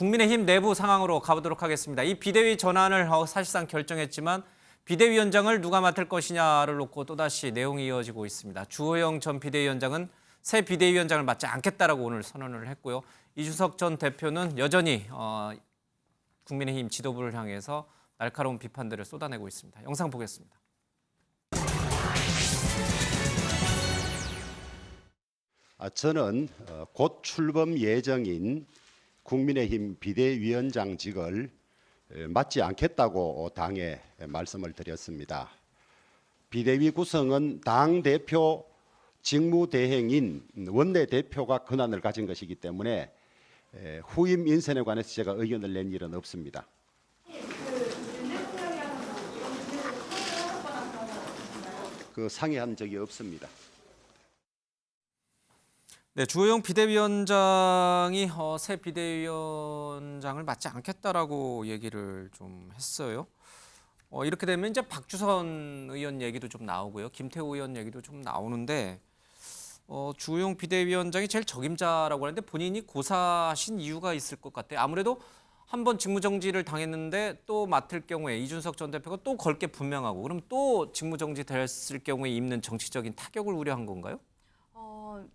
국민의힘 내부 상황으로 가보도록 하겠습니다. 이 비대위 전환을 사실상 결정했지만 비대위원장을 누가 맡을 것이냐를 놓고 또다시 내용이 이어지고 있습니다. 주호영 전 비대위원장은 새 비대위원장을 맡지 않겠다라고 오늘 선언을 했고요. 이준석 전 대표는 여전히 국민의힘 지도부를 향해서 날카로운 비판들을 쏟아내고 있습니다. 영상 보겠습니다. 저는 곧 출범 예정인 국민의힘 비대위원장직을 맡지 않겠다고 당에 말씀을 드렸습니다. 비대위 구성은 당대표 직무대행인 원내대표가 권한을 가진 것이기 때문에 후임 인선에 관해서 제가 의견을 낸 일은 없습니다. 상의한 적이 없습니다. 네, 주호영 비대위원장이 새 비대위원장을 맡지 않겠다라고 얘기를 좀 했어요. 이렇게 되면 이제 박주선 의원 얘기도 좀 나오고요, 김태우 의원 얘기도 좀 나오는데 주호영 비대위원장이 제일 적임자라고 하는데 본인이 고사하신 이유가 있을 것 같아요. 아무래도 한번 직무정지를 당했는데 또 맡을 경우에 이준석 전 대표가 또 걸 게 분명하고 그럼 또 직무정지 됐을 경우에 입는 정치적인 타격을 우려한 건가요?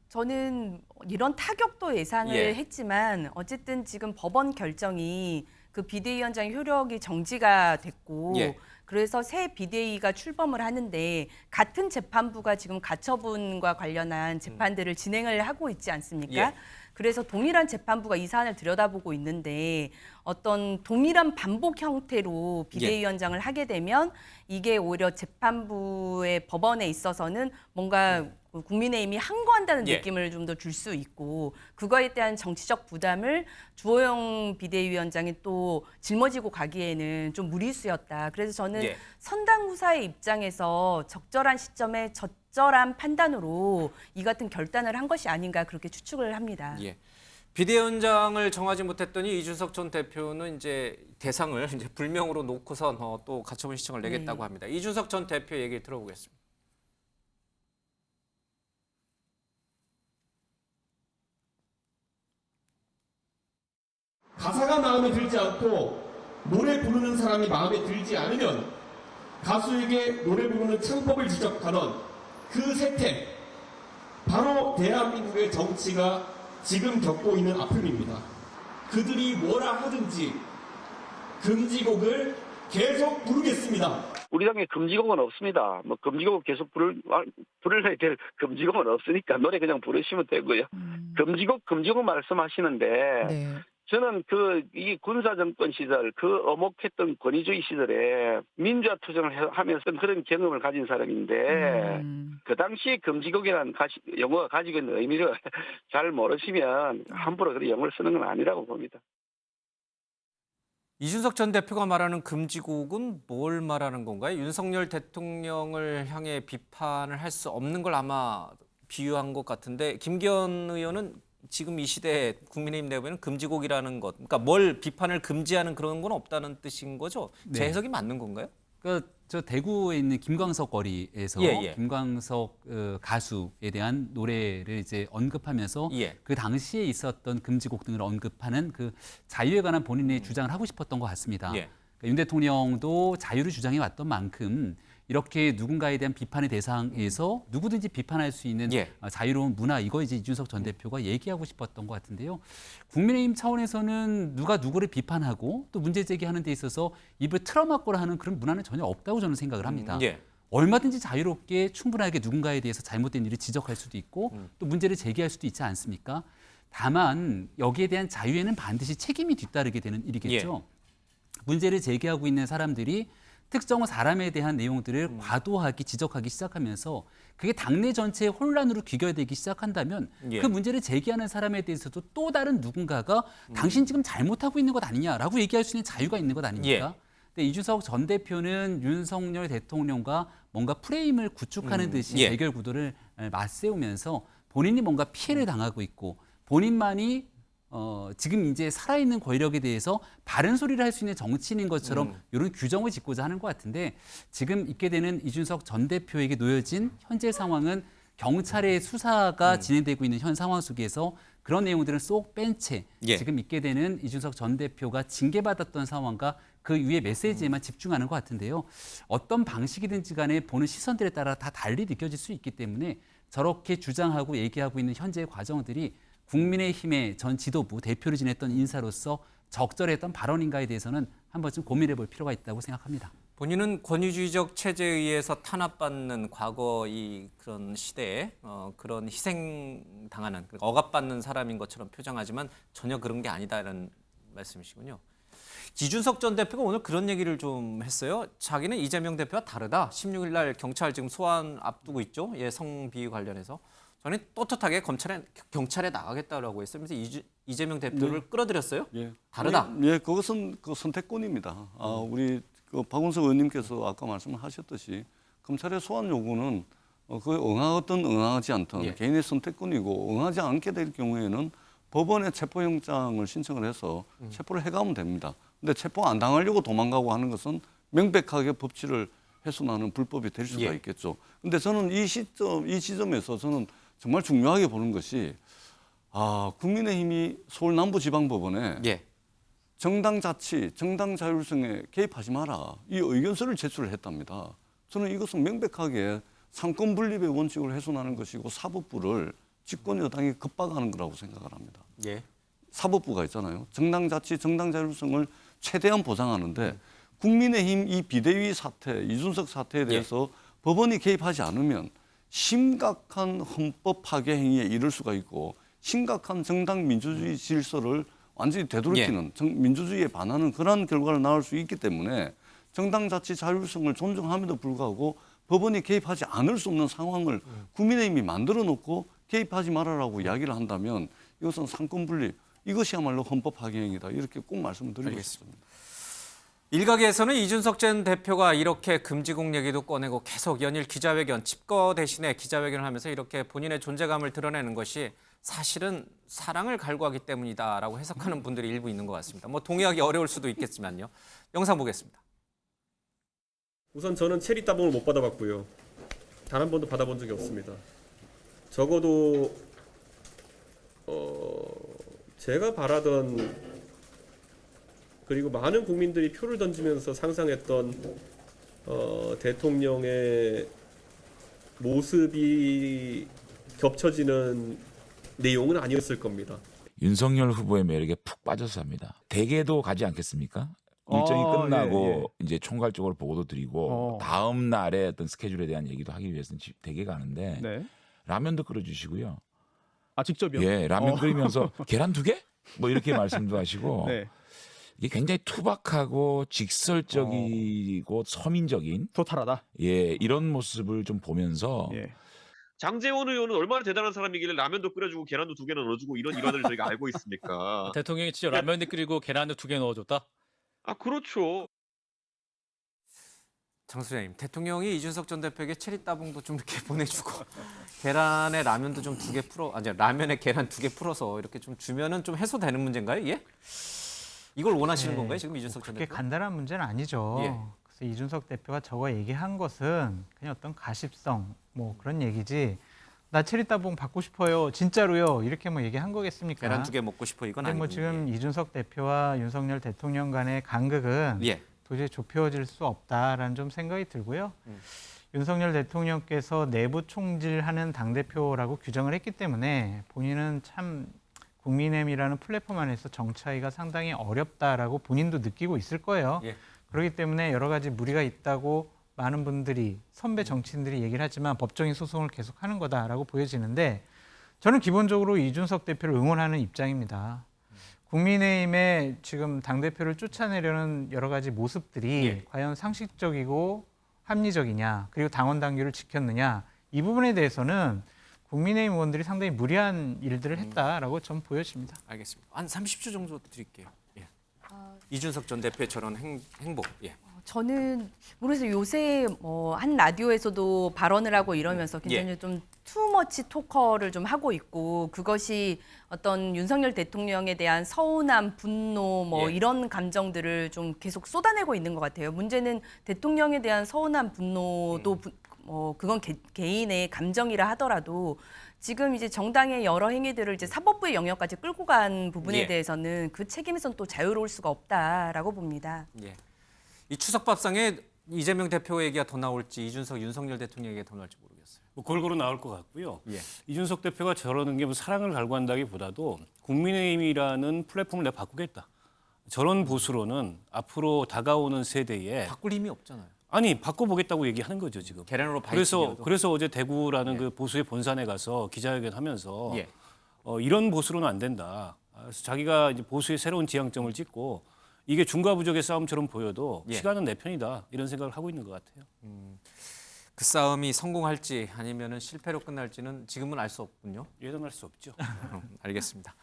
저는 이런 타격도 예상을 했지만 어쨌든 지금 법원 결정이 그 비대위원장의 효력이 정지가 됐고 그래서 새 비대위가 출범을 하는데 같은 재판부가 지금 가처분과 관련한 재판들을 진행을 하고 있지 않습니까? 그래서 동일한 재판부가 이 사안을 들여다보고 있는데 어떤 동일한 반복 형태로 비대위원장을 하게 되면 이게 오히려 재판부의 법원에 있어서는 뭔가 국민의힘이 항거한다는 느낌을 좀 더 줄 수 있고 그거에 대한 정치적 부담을 주호영 비대위원장이 또 짊어지고 가기에는 좀 무리수였다. 그래서 저는 선당후사의 입장에서 적절한 시점에 적절한 판단으로 이 같은 결단을 한 것이 아닌가 그렇게 추측을 합니다. 비대위원장을 정하지 못했더니 이준석 전 대표는 이제 대상을 이제 불명으로 놓고선 또 가처분 신청을 내겠다고 합니다. 이준석 전 대표 얘기 들어보겠습니다. 가사가 마음에 들지 않고 노래 부르는 사람이 마음에 들지 않으면 가수에게 노래 부르는 창법을 지적하던 그 세태, 바로 대한민국의 정치가 지금 겪고 있는 아픔입니다. 그들이 뭐라 하든지 금지곡을 계속 부르겠습니다. 우리 당에 금지곡은 없습니다. 뭐 금지곡 계속 부르려야 될 금지곡은 없으니까 노래 그냥 부르시면 되고요. 금지곡 말씀하시는데 저는 이 군사정권 시절 그 어목했던 권위주의 시절에 민주화 투쟁을 하면서 그런 경험을 가진 사람인데 그 당시 금지곡이라는 용어가 가지고 있는 의미를 잘 모르시면 함부로 그런 용어를 쓰는 건 아니라고 봅니다. 이준석 전 대표가 말하는 금지곡은 뭘 말하는 건가요? 윤석열 대통령을 향해 비판을 할 수 없는 걸 아마 비유한 것 같은데 김기현 의원은 지금 이 시대에 국민의힘 내부에는 금지곡이라는 것, 그러니까 뭘 비판을 금지하는 그런 건 없다는 뜻인 거죠? 제 해석이 맞는 건가요? 저 대구에 있는 김광석 거리에서 김광석 가수에 대한 노래를 이제 언급하면서 그 당시에 있었던 금지곡 등을 언급하는 그 자유에 관한 본인의 주장을 하고 싶었던 것 같습니다. 그러니까 윤 대통령도 자유를 주장해 왔던 만큼 이렇게 누군가에 대한 비판의 대상에서 누구든지 비판할 수 있는 자유로운 문화, 이거 이제 이준석 전 대표가 얘기하고 싶었던 것 같은데요. 국민의힘 차원에서는 누가 누구를 비판하고 또 문제 제기하는 데 있어서 입을 틀어막거나 하는 그런 문화는 전혀 없다고 저는 생각을 합니다. 얼마든지 자유롭게 충분하게 누군가에 대해서 잘못된 일을 지적할 수도 있고 또 문제를 제기할 수도 있지 않습니까? 다만 여기에 대한 자유에는 반드시 책임이 뒤따르게 되는 일이겠죠. 문제를 제기하고 있는 사람들이 특정 사람에 대한 내용들을 과도하게 지적하기 시작하면서 그게 당내 전체의 혼란으로 귀결되기 시작한다면 그 문제를 제기하는 사람에 대해서도 또 다른 누군가가 당신 지금 잘못하고 있는 것 아니냐라고 얘기할 수 있는 자유가 있는 것 아닙니까? 근데 이준석 전 대표는 윤석열 대통령과 뭔가 프레임을 구축하는 듯이 대결 구도를 맞세우면서 본인이 뭔가 피해를 당하고 있고 본인만이 지금 이제 살아있는 권력에 대해서 바른 소리를 할 수 있는 정치인인 것처럼 이런 규정을 짓고자 하는 것 같은데 지금 있게 되는 이준석 전 대표에게 놓여진 현재 상황은 경찰의 수사가 진행되고 있는 현 상황 속에서 그런 내용들은 쏙 뺀 채 예. 지금 있게 되는 이준석 전 대표가 징계받았던 상황과 그 위에 메시지에만 집중하는 것 같은데요. 어떤 방식이든지 간에 보는 시선들에 따라 다 달리 느껴질 수 있기 때문에 저렇게 주장하고 얘기하고 있는 현재의 과정들이 국민의힘의 전 지도부 대표를 지냈던 인사로서 적절했던 발언인가에 대해서는 한 번쯤 고민해 볼 필요가 있다고 생각합니다. 본인은 권위주의적 체제에 의해서 탄압받는 과거 그런 시대에 그런 희생당하는 억압받는 사람인 것처럼 표정하지만 전혀 그런 게 아니다라는 말씀이시군요. 이준석 전 대표가 오늘 그런 얘기를 좀 했어요. 자기는 이재명 대표와 다르다. 16일 날 경찰 지금 소환 앞두고 있죠. 예, 성비 관련해서. 저는 떳떳하게 경찰에 나가겠다라고 했어요. 그래서 이재명 대표를 끌어들였어요. 예. 다르다. 예, 그것은 그 선택권입니다. 우리 그 박원석 의원님께서 아까 말씀하셨듯이 검찰의 소환 요구는 그에 응하든 응하지 않든 예. 개인의 선택권이고 응하지 않게 될 경우에는 법원에 체포영장을 신청을 해서 체포를 해가면 됩니다. 근데 체포 안 당하려고 도망가고 하는 것은 명백하게 법치를 훼손하는 불법이 될 수가 예. 있겠죠. 근데 저는 이 지점에서 저는 정말 중요하게 보는 것이 국민의힘이 서울 남부지방법원에 예. 정당 자치, 정당 자율성에 개입하지 마라. 이 의견서를 제출을 했답니다. 저는 이것은 명백하게 상권 분립의 원칙을 훼손하는 것이고 사법부를 집권 여당이 급박하는 거라고 생각을 합니다. 예. 사법부가 있잖아요. 정당 자치, 정당 자율성을 최대한 보장하는데 국민의힘 이 비대위 사태, 이준석 사태에 대해서 법원이 개입하지 않으면 심각한 헌법 파괴 행위에 이를 수가 있고 심각한 정당 민주주의 질서를 완전히 되돌이키는 민주주의에 반하는 그런 결과를 낳을 수 있기 때문에 정당 자치 자율성을 존중함에도 불구하고 법원이 개입하지 않을 수 없는 상황을 국민의힘이 만들어 놓고 개입하지 말아라고 이야기를 한다면 이것은 상권 분립, 이것이야말로 헌법 파괴 행위다. 이렇게 꼭 말씀을 드리고 싶습니다. 일각에서는 이준석 전 대표가 이렇게 금지곡 얘기도 꺼내고 계속 연일 기자회견, 집거 대신에 기자회견을 하면서 이렇게 본인의 존재감을 드러내는 것이 사실은 사랑을 갈구하기 때문이다라고 해석하는 분들이 일부 있는 것 같습니다. 뭐 동의하기 어려울 수도 있겠지만요. 영상 보겠습니다. 우선 저는 체리 따봉을 못 받아봤고요. 단 한 번도 받아본 적이 없습니다. 적어도 제가 바라던 그리고 많은 국민들이 표를 던지면서 상상했던 대통령의 모습이 겹쳐지는 내용은 아니었을 겁니다. 윤석열 후보의 매력에 푹 빠져서 합니다. 대개도 가지 않겠습니까? 일정이 끝나고 이제 총괄적으로 보고도 드리고 다음 날의 어떤 스케줄에 대한 얘기도 하기 위해서는 대개 가는데 라면도 끓여주시고요. 직접요? 예, 라면 끓이면서 계란 2개? 뭐 이렇게 말씀도 하시고 이게 굉장히 투박하고 직설적이고 서민적인 토탈하다. 예, 이런 모습을 좀 보면서 장제원 의원은 얼마나 대단한 사람이길래 라면도 끓여주고 계란도 2개나 넣어주고 이런 일화를 저희가 알고 있습니까? 대통령이 직접 라면을 끓이고 계란을 2개 넣어줬다? 그렇죠. 장 소장님, 대통령이 이준석 전 대표에게 체리 따봉도 좀 이렇게 보내주고 계란에 라면도 좀 2개 풀어, 라면에 계란 2개 풀어서 이렇게 좀 주면은 좀 해소되는 문제인가요? 예? 이걸 원하시는 건가요, 지금 이준석 전 대표? 그렇게 간단한 문제는 아니죠. 그래서 이준석 대표가 저거 얘기한 것은 그냥 어떤 가십성 뭐 그런 얘기지. 나 체리 따봉 받고 싶어요, 진짜로요. 이렇게 뭐 얘기한 거겠습니까? 계란 2개 먹고 싶어 이건 아니고. 뭐 지금 이준석 대표와 윤석열 대통령 간의 간극은 도저히 좁혀질 수 없다라는 좀 생각이 들고요. 윤석열 대통령께서 내부 총질하는 당대표라고 규정을 했기 때문에 본인은 참 국민의힘이라는 플랫폼 안에서 정치하기가 상당히 어렵다라고 본인도 느끼고 있을 거예요. 그렇기 때문에 여러 가지 무리가 있다고 많은 분들이 선배 정치인들이 얘기를 하지만 법적인 소송을 계속하는 거다라고 보여지는데 저는 기본적으로 이준석 대표를 응원하는 입장입니다. 국민의힘의 지금 당대표를 쫓아내려는 여러 가지 모습들이 과연 상식적이고 합리적이냐, 그리고 당원 당규를 지켰느냐, 이 부분에 대해서는 국민의힘 의원들이 상당히 무리한 일들을 했다라고 전 보여집니다. 알겠습니다. 한 30초 정도 드릴게요. 이준석 전 대표의 저런 행보. 저는 모르겠어요. 요새 한 라디오에서도 발언을 하고 이러면서 굉장히 좀 투머치 토커를 좀 하고 있고 그것이 어떤 윤석열 대통령에 대한 서운함, 분노 이런 감정들을 좀 계속 쏟아내고 있는 것 같아요. 문제는 대통령에 대한 서운함, 분노도 그건 개인의 감정이라 하더라도 지금 이제 정당의 여러 행위들을 이제 사법부의 영역까지 끌고 간 부분에 예. 대해서는 그 책임에선 또 자유로울 수가 없다라고 봅니다. 예. 이 추석밥상에 이재명 대표 얘기가 더 나올지 이준석, 윤석열 대통령 얘기가 더 나올지 모르겠어요. 뭐 골고루 나올 것 같고요. 예. 이준석 대표가 저러는 게 뭐 사랑을 갈구한다기보다도 국민의힘이라는 플랫폼을 내가 바꾸겠다. 저런 보수로는 앞으로 다가오는 세대에 바꿀 힘이 없잖아요. 아니 바꿔보겠다고 얘기하는 거죠 지금. 계란으로 바위치기라도. 그래서 어제 대구라는 예. 그 보수의 본산에 가서 기자회견하면서 예. 이런 보수로는 안 된다. 그래서 자기가 이제 보수의 새로운 지향점을 찍고 이게 중과 부족의 싸움처럼 보여도 예. 시간은 내 편이다 이런 생각을 하고 있는 것 같아요. 그 싸움이 성공할지 아니면은 실패로 끝날지는 지금은 알 수 없군요. 예단할 수 없죠. 알겠습니다.